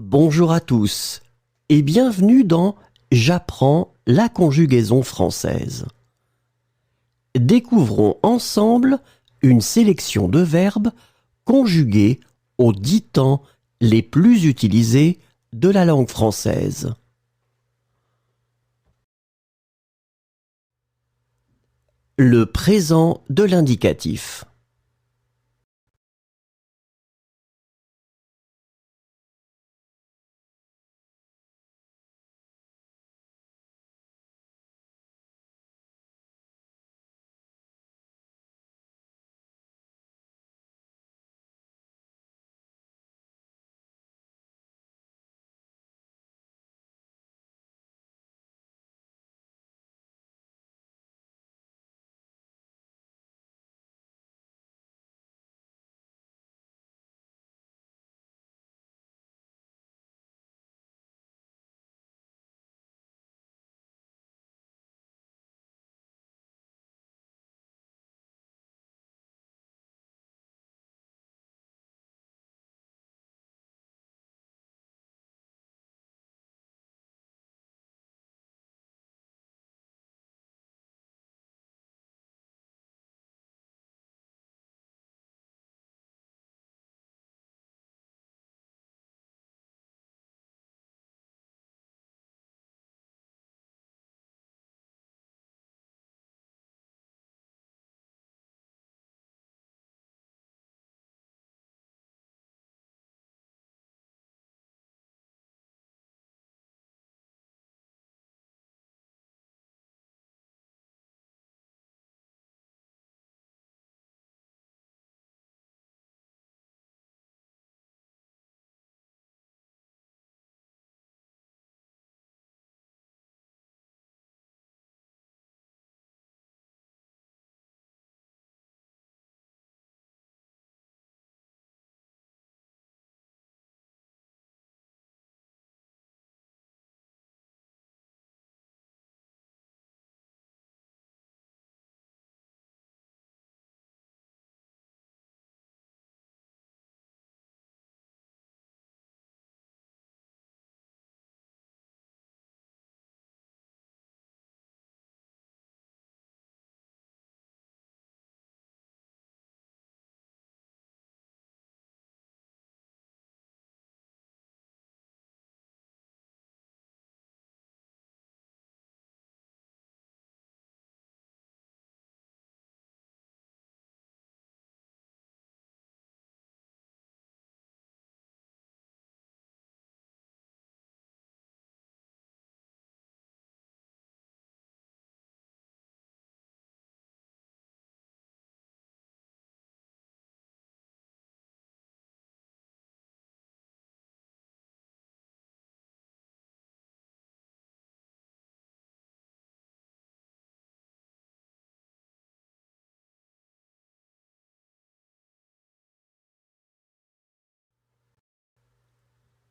Bonjour à tous et bienvenue dans J'apprends la conjugaison française. Découvrons ensemble une sélection de verbes conjugués aux 10 temps les plus utilisés de la langue française. Le présent de l'indicatif.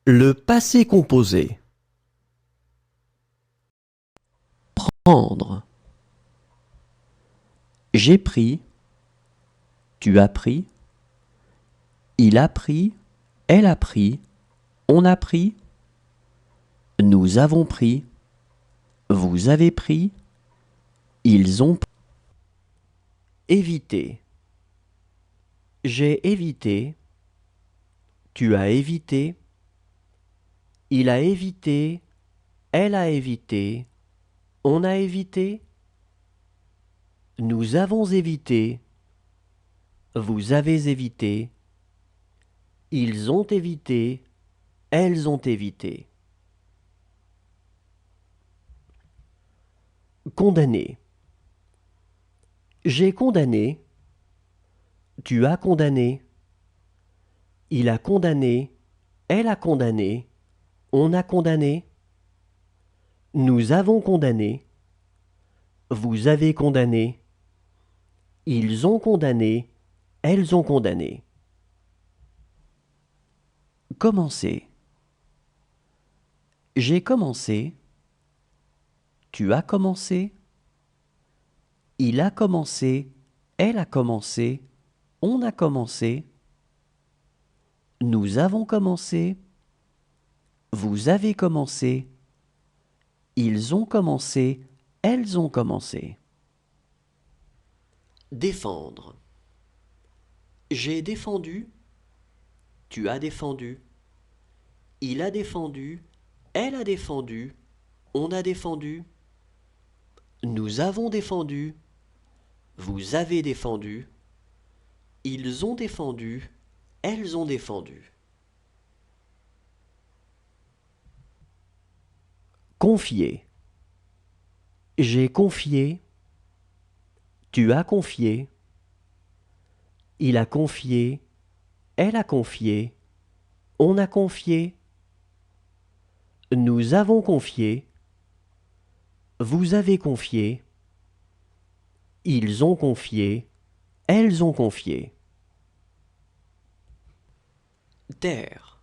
Le passé composé. Prendre. J'ai pris. Tu as pris. Il a pris. Elle a pris. On a pris. Nous avons pris. Vous avez pris. Ils ont pris. Éviter. J'ai évité. Tu as évité. Il a évité. Elle a évité. On a évité. Nous avons évité. Vous avez évité. Ils ont évité. Elles ont évité. Condamner. J'ai condamné. Tu as condamné. Il a condamné. Elle a condamné. On a condamné. Nous avons condamné. Vous avez condamné. Ils ont condamné. Elles ont condamné. Commencer. J'ai commencé. Tu as commencé. Il a commencé. Elle a commencé. On a commencé. Nous avons commencé. Vous avez commencé. Ils ont commencé. Elles ont commencé. Défendre. J'ai défendu. Tu as défendu. Il a défendu. Elle a défendu. On a défendu. Nous avons défendu. Vous avez défendu. Ils ont défendu. Elles ont défendu. Confier. J'ai confié. Tu as confié. Il a confié. Elle a confié. On a confié. Nous avons confié. Vous avez confié. Ils ont confié. Elles ont confié. Taire.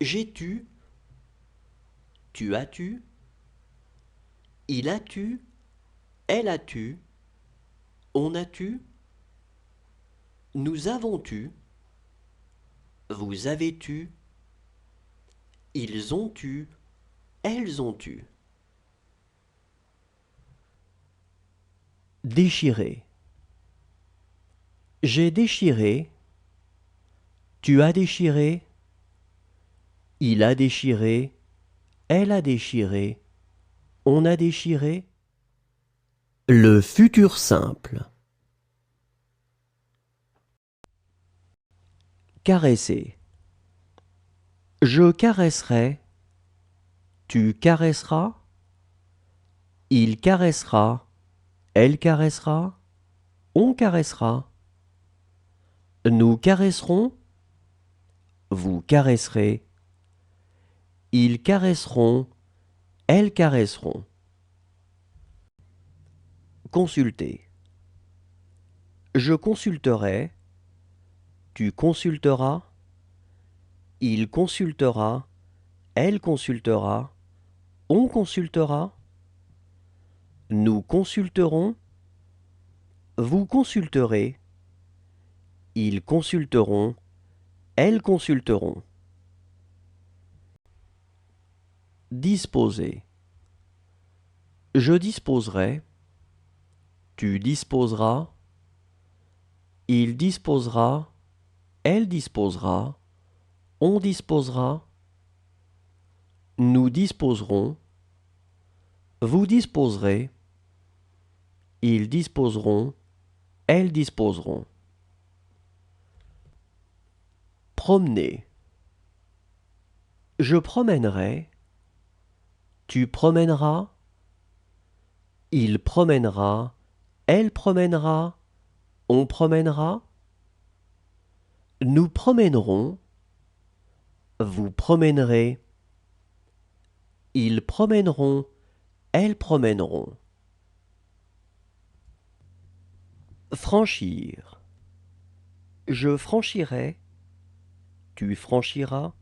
J'ai tu. Tu as tu. Il a tu. Elle a tu. On a tu. Nous avons tu. Vous avez tu. Ils ont tu. Elles ont tu. Déchirer. J'ai déchiré. Tu as déchiré. Il a déchiré. Elle a déchiré. On a déchiré. Le futur simple. Caresser. Je caresserai. Tu caresseras. Il caressera. Elle caressera. On caressera. Nous caresserons. Vous caresserez. Ils caresseront. Elles caresseront. Consulter. Je consulterai. Tu consulteras. Il consultera. Elle consultera. On consultera. Nous consulterons. Vous consulterez. Ils consulteront. Elles consulteront. Disposer. Je disposerai. Tu disposeras. Il disposera. Elle disposera. On disposera. Nous disposerons. Vous disposerez. Ils disposeront. Elles disposeront. Promener. Je promènerai. Tu promèneras. Il promènera. Elle promènera. On promènera. Nous promènerons. Vous promènerez. Ils promèneront. Elles promèneront. Franchir. Je franchirai. Tu franchiras.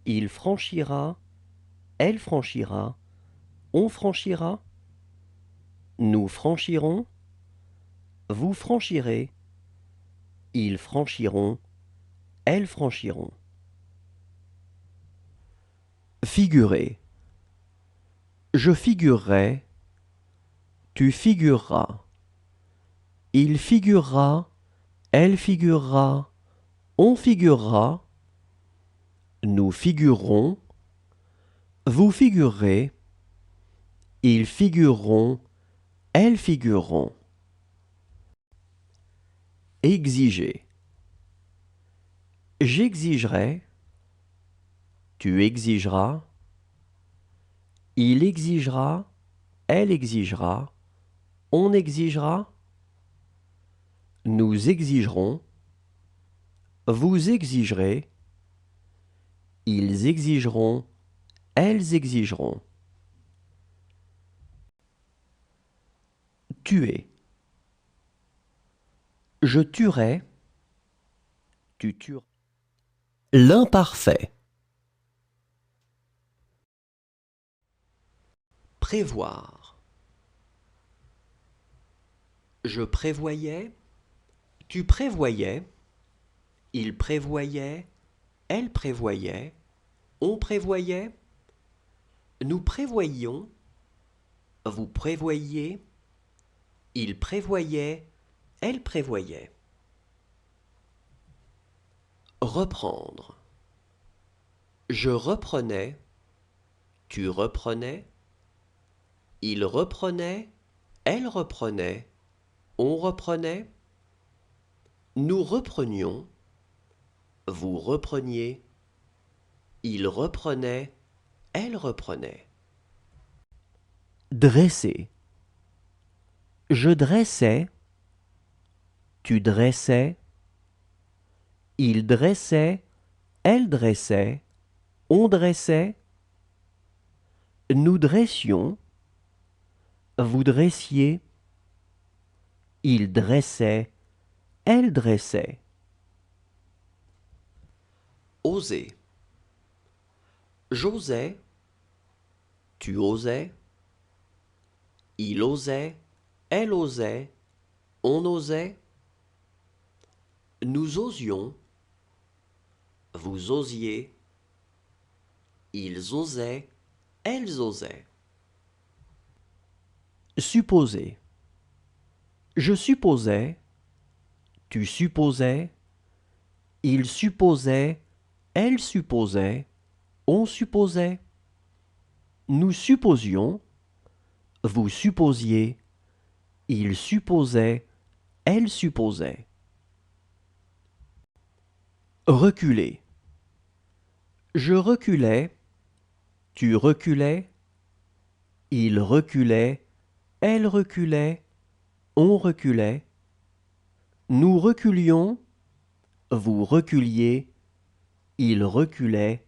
Il franchira. Elle franchira. On franchira. Nous franchirons. Vous franchirez. Ils franchiront. Elles franchiront. Figurer. Je figurerai. Tu figureras. Il figurera. Elle figurera. On figurera. Nous figurerons. Vous figurerez. Ils figureront. Elles figureront. Exiger. J'exigerai. Tu exigeras. Il exigera. Elle exigera. On exigera. Nous exigerons. Vous exigerez. Ils exigeront. Elles exigeront. Tuer. Je tuerai. Tu tueras. L'imparfait. Prévoir. Je prévoyais. Tu prévoyais. Il prévoyait. Elle prévoyait. On prévoyait, nous prévoyions, vous prévoyiez, il prévoyait, elle prévoyait. Reprendre. Je reprenais, tu reprenais, il reprenait, elle reprenait, on reprenait, nous reprenions, vous repreniez, il reprenait, elle reprenait. Dresser. Je dressais, tu dressais, il dressait, elle dressait, on dressait, nous dressions, vous dressiez, il dressait, elle dressait. Oser. J'osais, tu osais, il osait, elle osait, on osait, nous osions, vous osiez, ils osaient, elles osaient. Supposer. Je supposais, tu supposais, il supposait, elle supposait, on supposait, nous supposions, vous supposiez, il supposait, elle supposait. Reculer. Je reculais, tu reculais, il reculait, elle reculait, on reculait, nous reculions, vous reculiez, il reculait,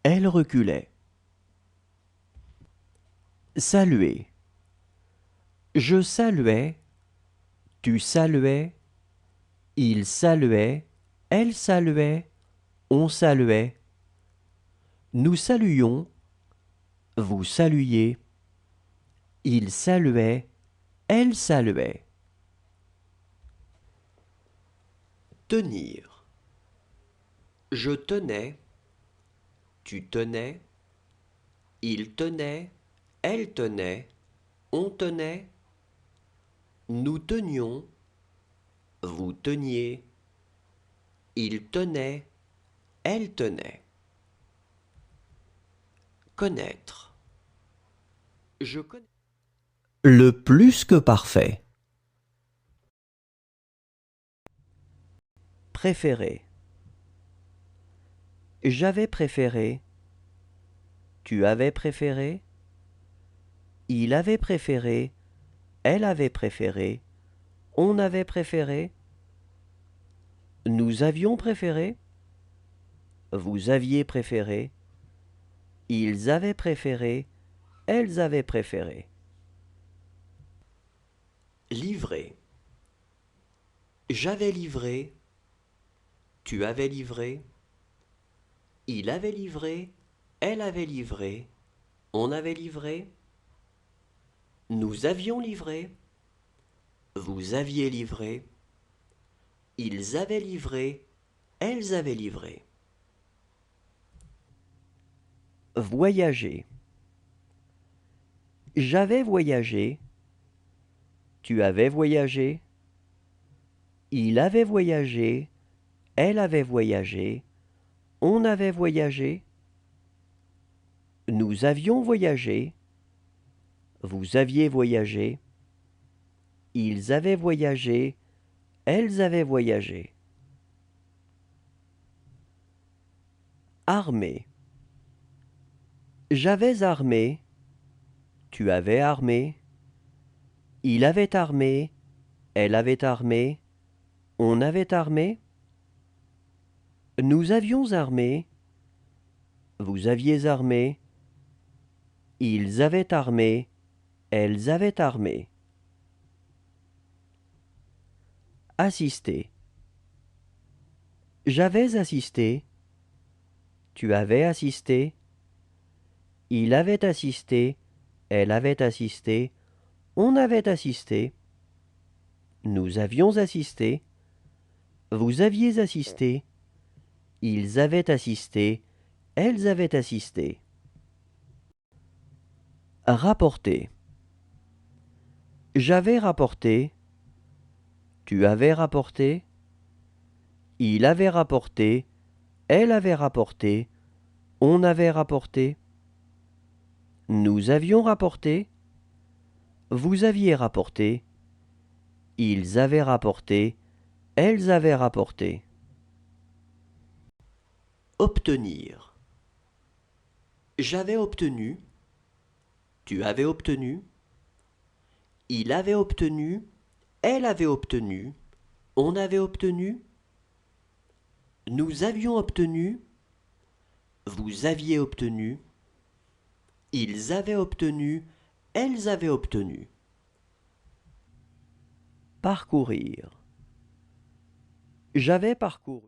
elle reculait. Saluer. Je saluais, tu saluais, il saluait, elle saluait, on saluait, nous saluions, vous saluiez, il saluait, elle saluait. Tenir. Je tenais, tu tenais, il tenait, elle tenait, on tenait, nous tenions, vous teniez, il tenait, elle tenait. Connaître. Je connais. Le plus que parfait. Préférer. J'avais préféré, tu avais préféré, il avait préféré, elle avait préféré, on avait préféré, nous avions préféré, vous aviez préféré, ils avaient préféré, elles avaient préféré. Livrer. J'avais livré, tu avais livré, il avait livré, elle avait livré, on avait livré, nous avions livré, vous aviez livré, ils avaient livré, elles avaient livré. Voyager. J'avais voyagé, tu avais voyagé, il avait voyagé, elle avait voyagé, on avait voyagé, nous avions voyagé, vous aviez voyagé, ils avaient voyagé, elles avaient voyagé. Armé. J'avais armé, tu avais armé, il avait armé, elle avait armé, on avait armé, nous avions armé, vous aviez armé, ils avaient armé, elles avaient armé. Assister. J'avais assisté, tu avais assisté, il avait assisté, elle avait assisté, on avait assisté, nous avions assisté, vous aviez assisté, ils avaient assisté, elles avaient assisté. Rapporter. J'avais rapporté. Tu avais rapporté. Il avait rapporté. Elle avait rapporté. On avait rapporté. Nous avions rapporté. Vous aviez rapporté. Ils avaient rapporté. Elles avaient rapporté. Obtenir. J'avais obtenu. Tu avais obtenu. Il avait obtenu. Elle avait obtenu. On avait obtenu. Nous avions obtenu. Vous aviez obtenu. Ils avaient obtenu. Elles avaient obtenu. Parcourir. J'avais parcouru.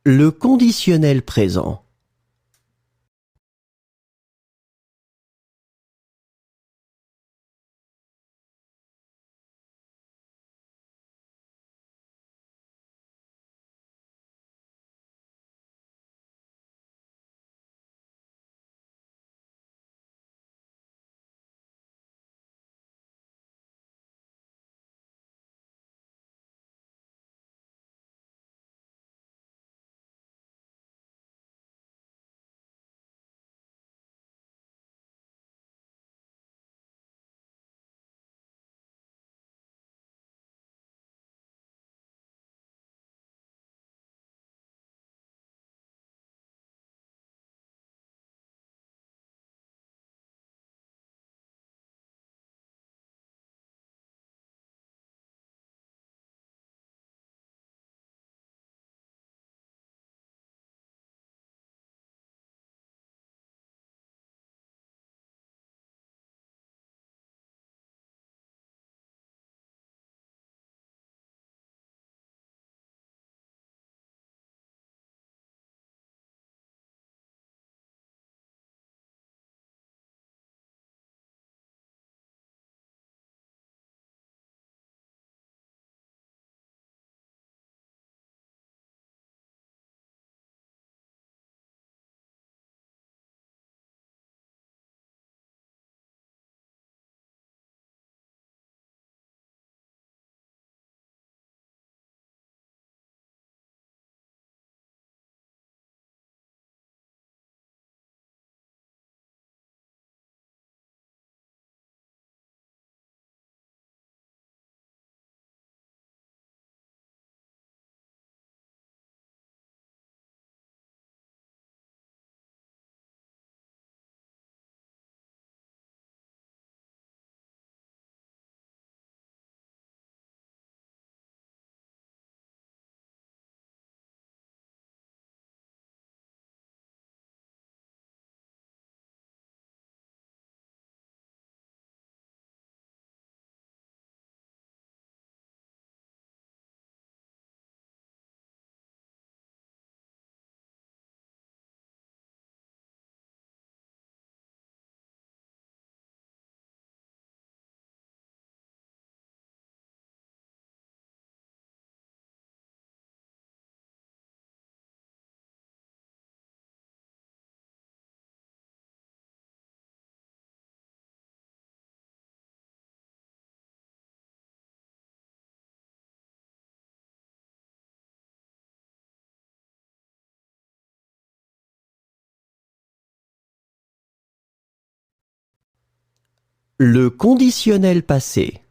Le conditionnel présent. Le conditionnel passé.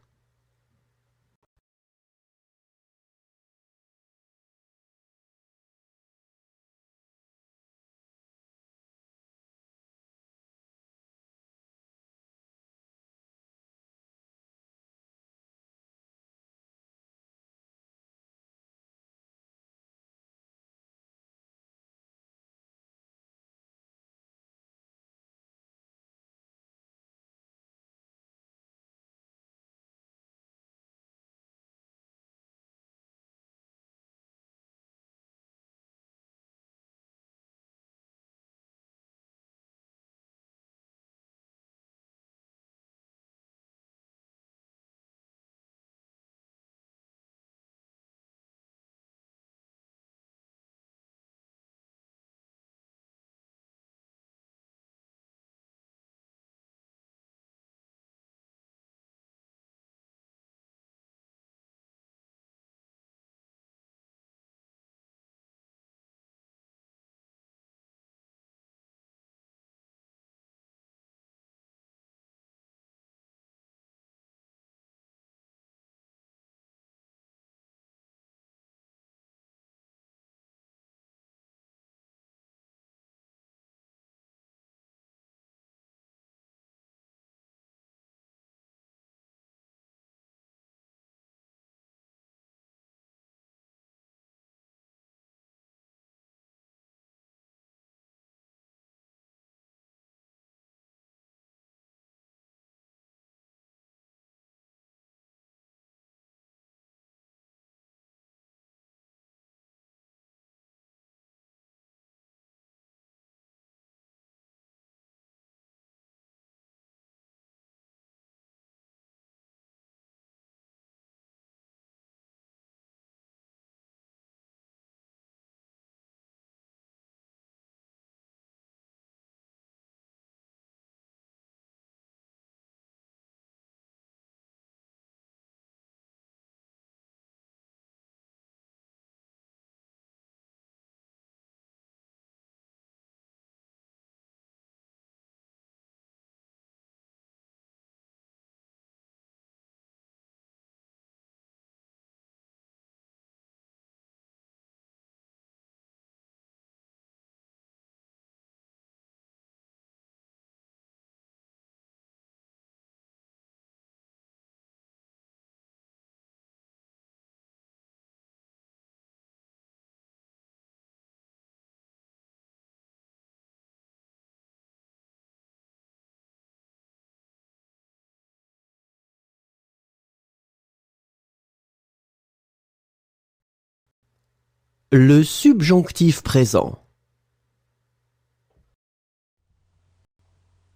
Le subjonctif présent.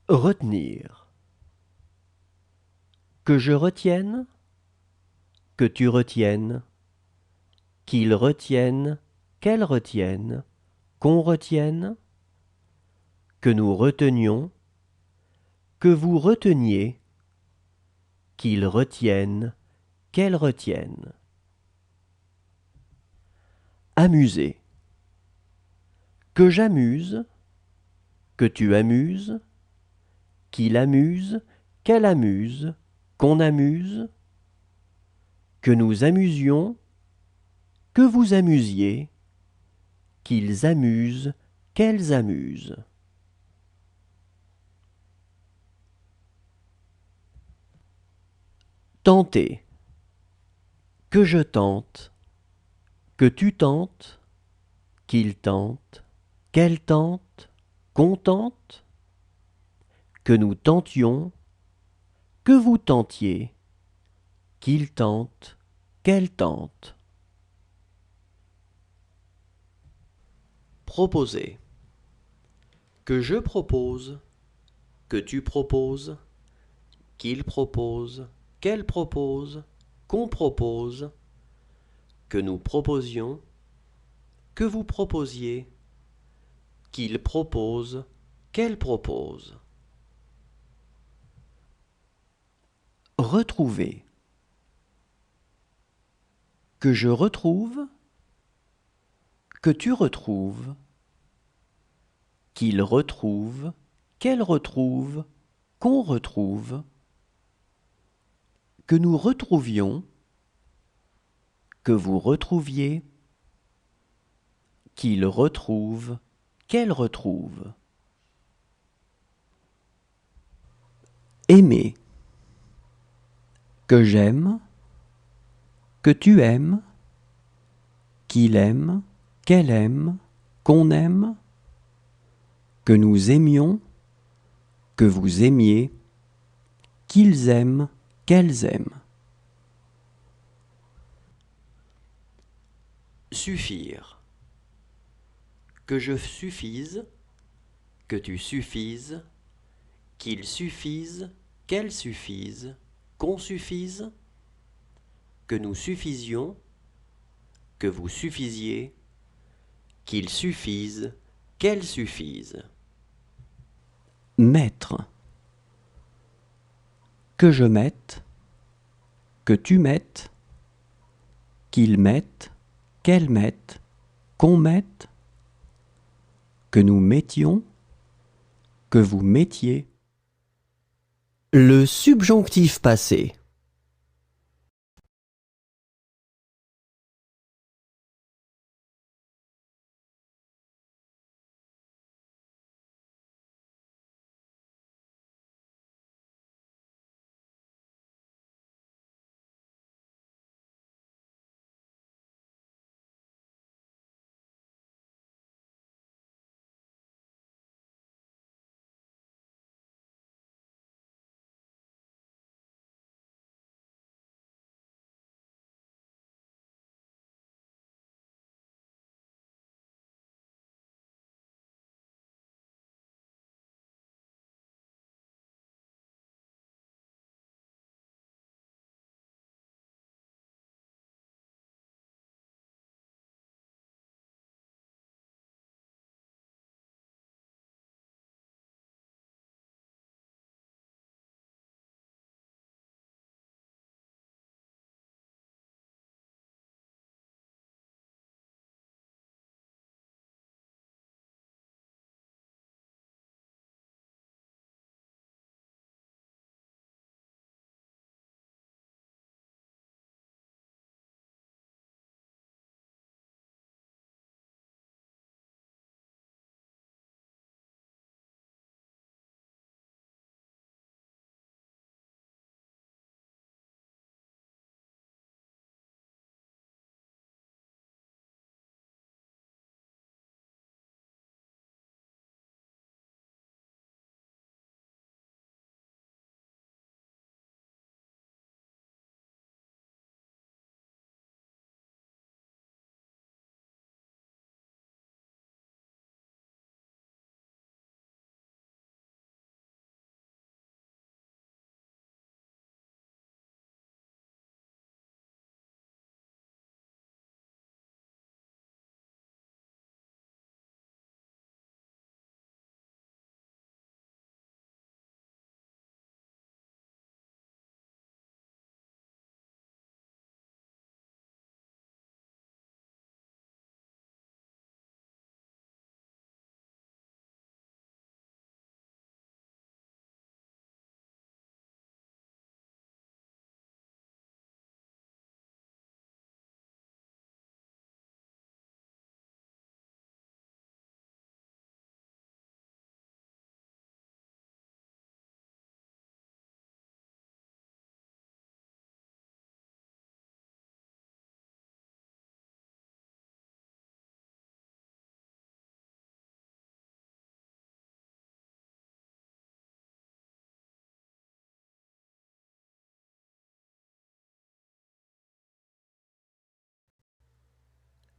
Retenir. Que je retienne, que tu retiennes, qu'il retienne, qu'elle retienne, qu'on retienne, que nous retenions, que vous reteniez, qu'il retienne, qu'elle retienne. Amuser. Que j'amuse, que tu amuses, qu'il amuse, qu'elle amuse, qu'on amuse, que nous amusions, que vous amusiez, qu'ils amusent, qu'elles amusent. Tenter. Que je tente, que tu tentes, qu'il tente, qu'elle tente, qu'on tente, que nous tentions, que vous tentiez, qu'il tente, qu'elle tente. Proposer. Que je propose, que tu proposes, qu'il propose, qu'elle propose, qu'on propose, que nous proposions, que vous proposiez, qu'il propose, qu'elle propose. Retrouver. Que je retrouve, que tu retrouves, qu'il retrouve, qu'elle retrouve, qu'on retrouve, que nous retrouvions, que vous retrouviez, qu'il retrouve, qu'elle retrouve. Aimer, que j'aime, que tu aimes, qu'il aime, qu'elle aime, qu'on aime, que nous aimions, que vous aimiez, qu'ils aiment, qu'elles aiment. Suffire, que je suffise, que tu suffises, qu'il suffise, qu'elle suffise, qu'on suffise, que nous suffisions, que vous suffisiez, qu'il suffise, qu'elle suffise. Mettre, que je mette, que tu mettes, qu'il mette, qu'elle mette, qu'on mette, que nous mettions, que vous mettiez. Le subjonctif passé.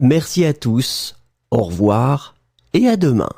Merci à tous, au revoir et à demain.